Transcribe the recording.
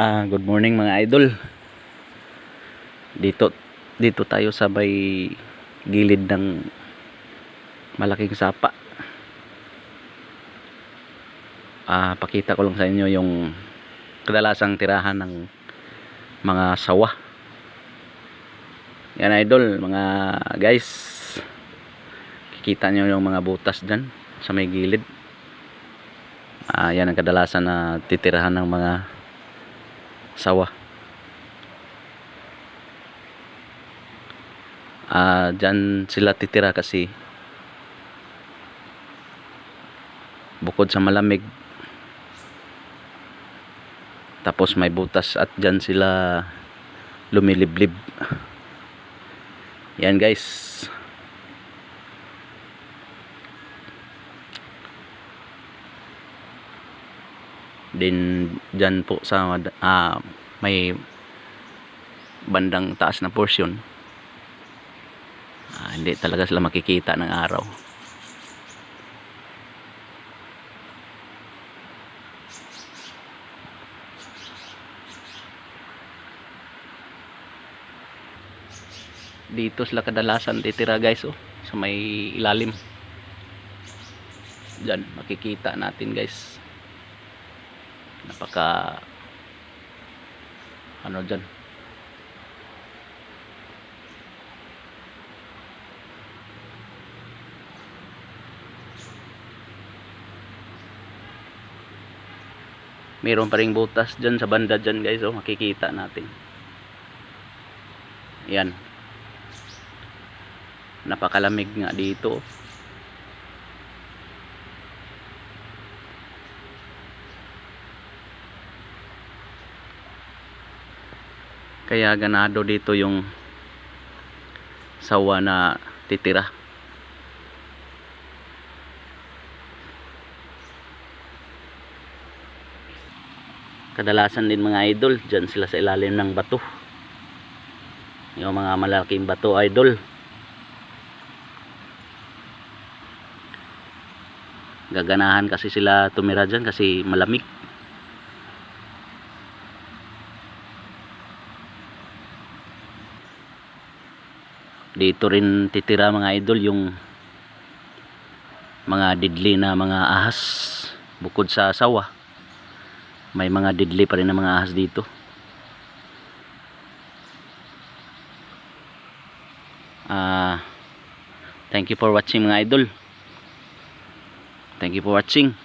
Good morning mga idol. Dito tayo sa may gilid ng malaking sapa. Pakita ko lang sa inyo yung kadalasang tirahan ng mga sawa. Yan idol, mga guys. Kikita nyo yung mga butas dyan sa may gilid. Yan ang kadalasan na titirahan ng mga sawa. Dyan sila titira kasi bukod sa malamig, tapos may butas at dyan sila lumiliblib. Yan guys. Din dyan po sa may bandang taas na portion, hindi talaga sila makikita ng araw. Dito sila kadalasan titira guys, sa may ilalim. Dyan makikita natin guys. Napaka dyan. Mayroon pa ring butas dyan sa banda dyan guys, makikita natin. Yan. Napakalamig nga dito. Kaya ganado dito yung sawa na titira. Kadalasan din mga idol, dyan sila sa ilalim ng bato. Yung mga malaking bato idol. Gaganahan kasi sila tumira dyan kasi malamig. Dito rin titira mga idol yung mga didli na mga ahas. Bukod sa sawa, may mga didli pa rin na mga ahas dito. Thank you for watching mga idol. Thank you for watching.